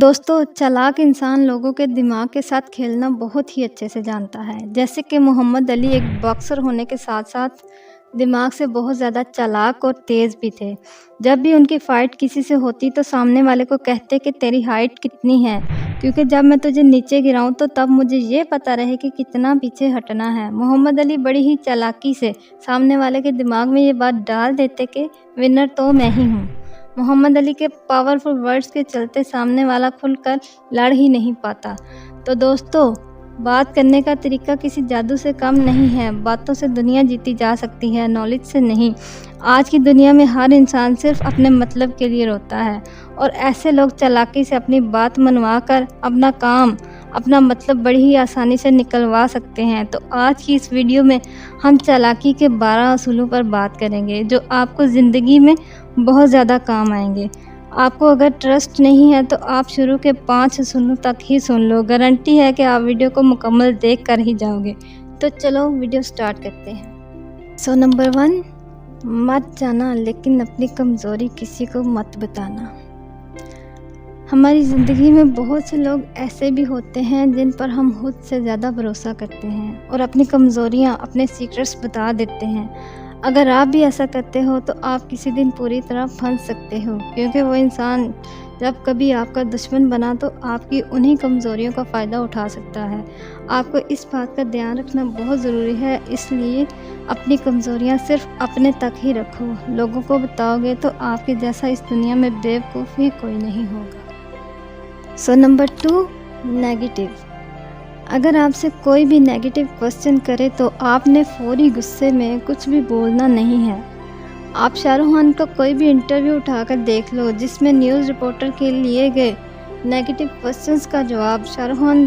दोस्तों, चालाक इंसान लोगों के दिमाग के साथ खेलना बहुत ही अच्छे से जानता है। जैसे कि मोहम्मद अली एक बॉक्सर होने के साथ-साथ दिमाग से बहुत ज़्यादा चालाक और तेज़ भी थे। जब भी उनकी फ़ाइट किसी से होती तो सामने वाले को कहते कि तेरी हाइट कितनी है? क्योंकि जब मैं तुझे नीचे गिराऊँ तो तब मुझे ये पता रहे कि कितना पीछे हटना है। मोहम्मद अली बड़ी ही चालाकी से सामने वाले के दिमाग में ये बात डाल देते कि विनर तो मैं ही हूँ। मोहम्मद अली के पावरफुल वर्ड्स के चलते सामने वाला खुलकर लड़ ही नहीं पाता। तो दोस्तों, बात करने का तरीका किसी जादू से कम नहीं है। बातों से दुनिया जीती जा सकती है, नॉलेज से नहीं। आज की दुनिया में हर इंसान सिर्फ अपने मतलब के लिए रोता है और ऐसे लोग चालाकी से अपनी बात मनवा कर अपना काम, अपना मतलब बड़ी ही आसानी से निकलवा सकते हैं। तो आज की इस वीडियो में हम चालाकी के 12 असूलों पर बात करेंगे जो आपको ज़िंदगी में बहुत ज़्यादा काम आएंगे। आपको अगर ट्रस्ट नहीं है तो आप शुरू के 5 असूलों तक ही सुन लो। गारंटी है कि आप वीडियो को मुकम्मल देख कर ही जाओगे। तो चलो वीडियो स्टार्ट करते हैं। सो नंबर 1, मत जाना लेकिन अपनी कमज़ोरी किसी को मत बताना। हमारी ज़िंदगी में बहुत से लोग ऐसे भी होते हैं जिन पर हम खुद से ज़्यादा भरोसा करते हैं और अपनी कमज़ोरियाँ, अपने सीक्रेट्स बता देते हैं। अगर आप भी ऐसा करते हो तो आप किसी दिन पूरी तरह फंस सकते हो, क्योंकि वो इंसान जब कभी आपका दुश्मन बना तो आपकी उन्हीं कमज़ोरियों का फ़ायदा उठा सकता है। आपको इस बात का ध्यान रखना बहुत ज़रूरी है, इसलिए अपनी कमज़ोरियाँ सिर्फ अपने तक ही रखो। लोगों को बताओगे तो आपके जैसा इस दुनिया में बेवकूफ़ ही कोई नहीं होगा। So number 2, negative. अगर आपसे कोई भी नेगेटिव क्वेश्चन करे तो आपने फौरी गुस्से में कुछ भी बोलना नहीं है। आप शाहरुख खान का कोई भी इंटरव्यू उठाकर देख लो जिसमें न्यूज़ रिपोर्टर के लिए गए नेगेटिव क्वेश्चंस का जवाब शाहरुख खान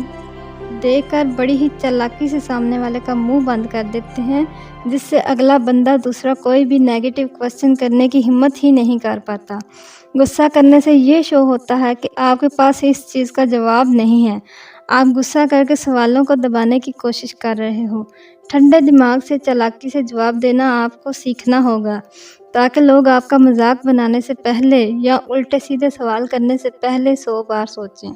देकर बड़ी ही चालाकी से सामने वाले का मुंह बंद कर देते हैं, जिससे अगला बंदा दूसरा कोई भी नेगेटिव क्वेश्चन करने की हिम्मत ही नहीं कर पाता। गुस्सा करने से ये शो होता है कि आपके पास इस चीज़ का जवाब नहीं है। आप गुस्सा करके सवालों को दबाने की कोशिश कर रहे हो। ठंडे दिमाग से चालाकी से जवाब देना आपको सीखना होगा, ताकि लोग आपका मजाक बनाने से पहले या उल्टे सीधे सवाल करने से पहले 100 बार सोचें।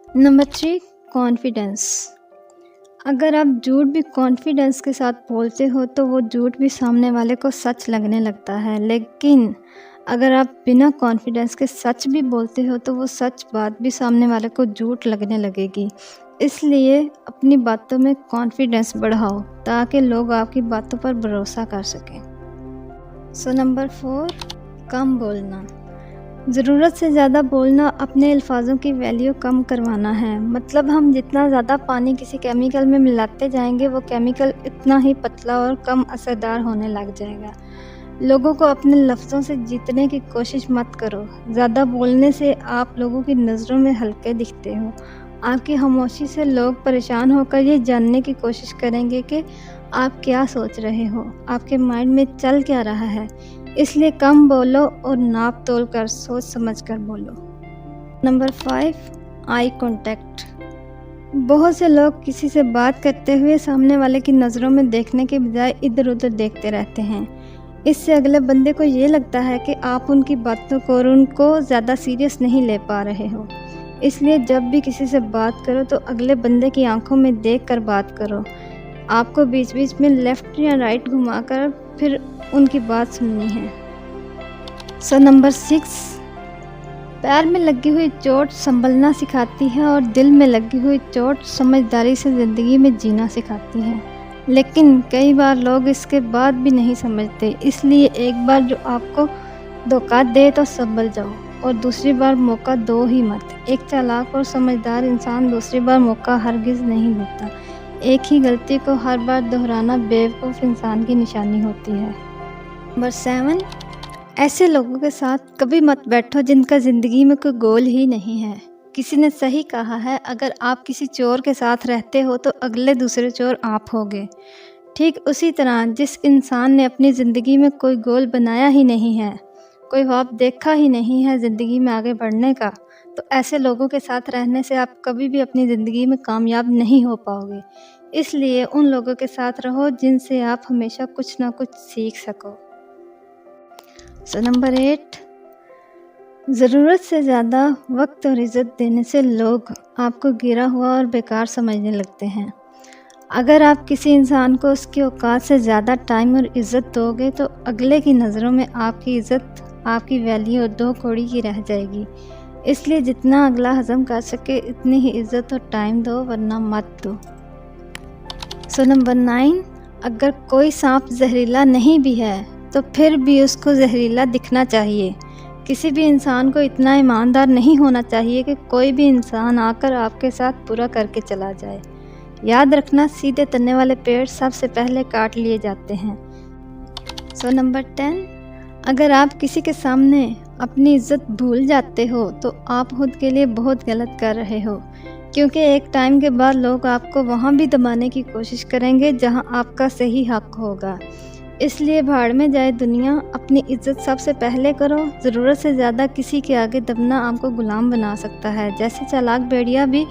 Number 3, confidence. अगर आप झूठ भी कॉन्फिडेंस के साथ बोलते हो तो वो झूठ भी सामने वाले को सच लगने लगता है, लेकिन अगर आप बिना कॉन्फिडेंस के सच भी बोलते हो तो वो सच बात भी सामने वाले को झूठ लगने लगेगी। इसलिए अपनी बातों में कॉन्फिडेंस बढ़ाओ ताकि लोग आपकी बातों पर भरोसा कर सकें। सो नंबर 4, कम बोलना। ज़रूरत से ज़्यादा बोलना अपने अल्फाजों की वैल्यू कम करवाना है। मतलब हम जितना ज़्यादा पानी किसी केमिकल में मिलाते जाएंगे वो केमिकल इतना ही पतला और कम असरदार होने लग जाएगा। लोगों को अपने लफ्ज़ों से जीतने की कोशिश मत करो। ज़्यादा बोलने से आप लोगों की नज़रों में हल्के दिखते हो। आपकी खामोशी से लोग परेशान होकर ये जानने की कोशिश करेंगे कि आप क्या सोच रहे हो, आपके माइंड में चल क्या रहा है। इसलिए कम बोलो और नाप तोल कर सोच समझ कर बोलो। Number 5, eye contact. बहुत से लोग किसी से बात करते हुए सामने वाले की नज़रों में देखने के बजाय इधर उधर देखते रहते हैं। इससे अगले बंदे को ये लगता है कि आप उनकी बातों को और उनको ज़्यादा सीरियस नहीं ले पा रहे हो। इसलिए जब भी किसी से बात करो तो अगले बंदे की आंखों में देखकर बात करो। आपको बीच बीच में लेफ़्ट या राइट घुमाकर फिर उनकी बात सुननी है। सो नंबर 6, पैर में लगी हुई चोट संभलना सिखाती है और दिल में लगी हुई चोट समझदारी से ज़िंदगी में जीना सिखाती है। लेकिन कई बार लोग इसके बाद भी नहीं समझते, इसलिए एक बार जो आपको धोखा दे तो संभल जाओ और दूसरी बार मौका दो ही मत। एक चालाक और समझदार इंसान दूसरी बार मौका हरगिज़ नहीं देता। एक ही गलती को हर बार दोहराना बेवकूफ़ इंसान की निशानी होती है। नंबर 7, ऐसे लोगों के साथ कभी मत बैठो जिनका ज़िंदगी में कोई गोल ही नहीं है। किसी ने सही कहा है, अगर आप किसी चोर के साथ रहते हो तो अगले दूसरे चोर आप होगे। ठीक उसी तरह जिस इंसान ने अपनी ज़िंदगी में कोई गोल बनाया ही नहीं है, कोई ख्वाब देखा ही नहीं है ज़िंदगी में आगे बढ़ने का, तो ऐसे लोगों के साथ रहने से आप कभी भी अपनी ज़िंदगी में कामयाब नहीं हो पाओगे। इसलिए उन लोगों के साथ रहो जिनसे आप हमेशा कुछ ना कुछ सीख सको। सो नंबर 8, ज़रूरत से ज़्यादा वक्त और इज़्ज़त देने से लोग आपको गिरा हुआ और बेकार समझने लगते हैं। अगर आप किसी इंसान को उसकी औकात से ज़्यादा टाइम और इज़्ज़त दोगे तो अगले की नज़रों में आपकी इज़्ज़त, आपकी वैल्यू दो कौड़ी की रह जाएगी। इसलिए जितना अगला हज़म कर सके इतनी ही इज़्ज़त और टाइम दो, वरना मत दो। नंबर 9, अगर कोई सांप जहरीला नहीं भी है तो फिर भी उसको जहरीला दिखना चाहिए। किसी भी इंसान को इतना ईमानदार नहीं होना चाहिए कि कोई भी इंसान आकर आपके साथ बुरा करके चला जाए। याद रखना, सीधे तने वाले पेड़ सबसे पहले काट लिए जाते हैं। नंबर 10, अगर आप किसी के सामने अपनी इज्जत भूल जाते हो तो आप खुद के लिए बहुत गलत कर रहे हो, क्योंकि एक टाइम के बाद लोग आपको वहाँ भी दबाने की कोशिश करेंगे जहाँ आपका सही हक होगा। इसलिए भाड़ में जाए दुनिया, अपनी इज्जत सबसे पहले करो। ज़रूरत से ज़्यादा किसी के आगे दबना आपको गुलाम बना सकता है। जैसे चालाक भेड़िया भी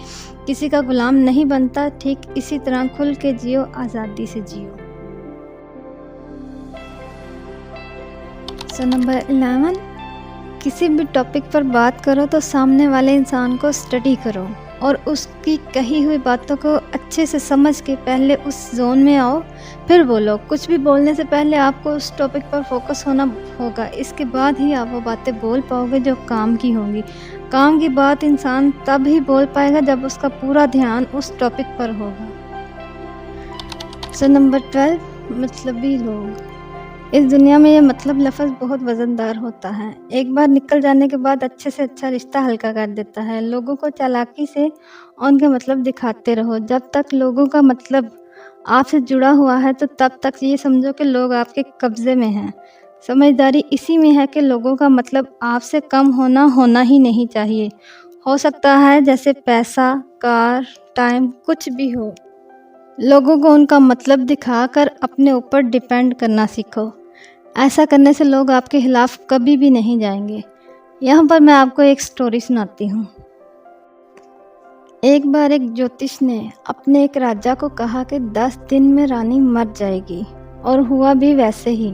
किसी का गुलाम नहीं बनता, ठीक इसी तरह खुल के जियो, आज़ादी से जियो। नंबर 11, किसी भी टॉपिक पर बात करो तो सामने वाले इंसान को स्टडी करो और उसकी कही हुई बातों को अच्छे से समझ के पहले उस जोन में आओ, फिर बोलो। कुछ भी बोलने से पहले आपको उस टॉपिक पर फोकस होना होगा। इसके बाद ही आप वो बातें बोल पाओगे जो काम की होंगी। काम की बात इंसान तब ही बोल पाएगा जब उसका पूरा ध्यान उस टॉपिक पर होगा। नंबर 12, मतलबी लोग। इस दुनिया में ये मतलब लफ्ज़ बहुत वज़नदार होता है। एक बार निकल जाने के बाद अच्छे से अच्छा रिश्ता हल्का कर देता है। लोगों को चालाकी से उनके मतलब दिखाते रहो। जब तक लोगों का मतलब आपसे जुड़ा हुआ है तो तब तक ये समझो कि लोग आपके कब्ज़े में हैं। समझदारी इसी में है कि लोगों का मतलब आपसे कम होना ही नहीं चाहिए। हो सकता है जैसे पैसा, कार, टाइम, कुछ भी हो। लोगों को उनका मतलब दिखाकर अपने ऊपर डिपेंड करना सीखो। ऐसा करने से लोग आपके खिलाफ कभी भी नहीं जाएंगे। यहाँ पर मैं आपको एक स्टोरी सुनाती हूँ। एक बार एक ज्योतिष ने अपने एक राजा को कहा कि 10 दिन में रानी मर जाएगी, और हुआ भी वैसे ही।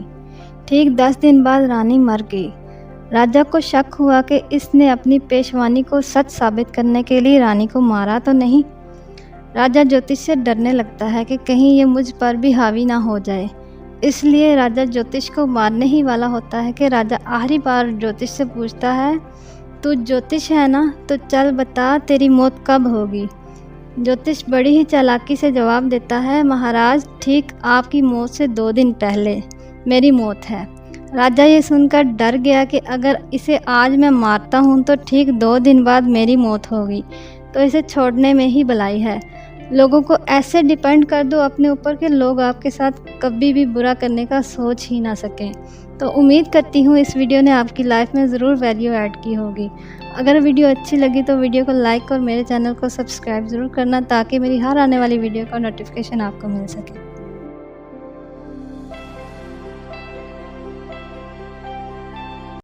ठीक 10 दिन बाद रानी मर गई। राजा को शक हुआ कि इसने अपनी पेशवानी को सच साबित करने के लिए रानी को मारा तो नहीं। राजा ज्योतिष से डरने लगता है कि कहीं ये मुझ पर भी हावी ना हो जाए। इसलिए राजा ज्योतिष को मारने ही वाला होता है कि राजा आखिरी बार ज्योतिष से पूछता है, तू ज्योतिष है ना, तो चल बता तेरी मौत कब होगी। ज्योतिष बड़ी ही चालाकी से जवाब देता है, महाराज, ठीक आपकी मौत से 2 दिन पहले मेरी मौत है। राजा ये सुनकर डर गया कि अगर इसे आज मैं मारता हूँ तो ठीक 2 दिन बाद मेरी मौत होगी, तो इसे छोड़ने में ही भलाई है। लोगों को ऐसे डिपेंड कर दो अपने ऊपर कि लोग आपके साथ कभी भी बुरा करने का सोच ही ना सकें। तो उम्मीद करती हूँ इस वीडियो ने आपकी लाइफ में ज़रूर वैल्यू ऐड की होगी। अगर वीडियो अच्छी लगी तो वीडियो को लाइक और मेरे चैनल को सब्सक्राइब ज़रूर करना, ताकि मेरी हर आने वाली वीडियो का नोटिफिकेशन आपको मिल सके।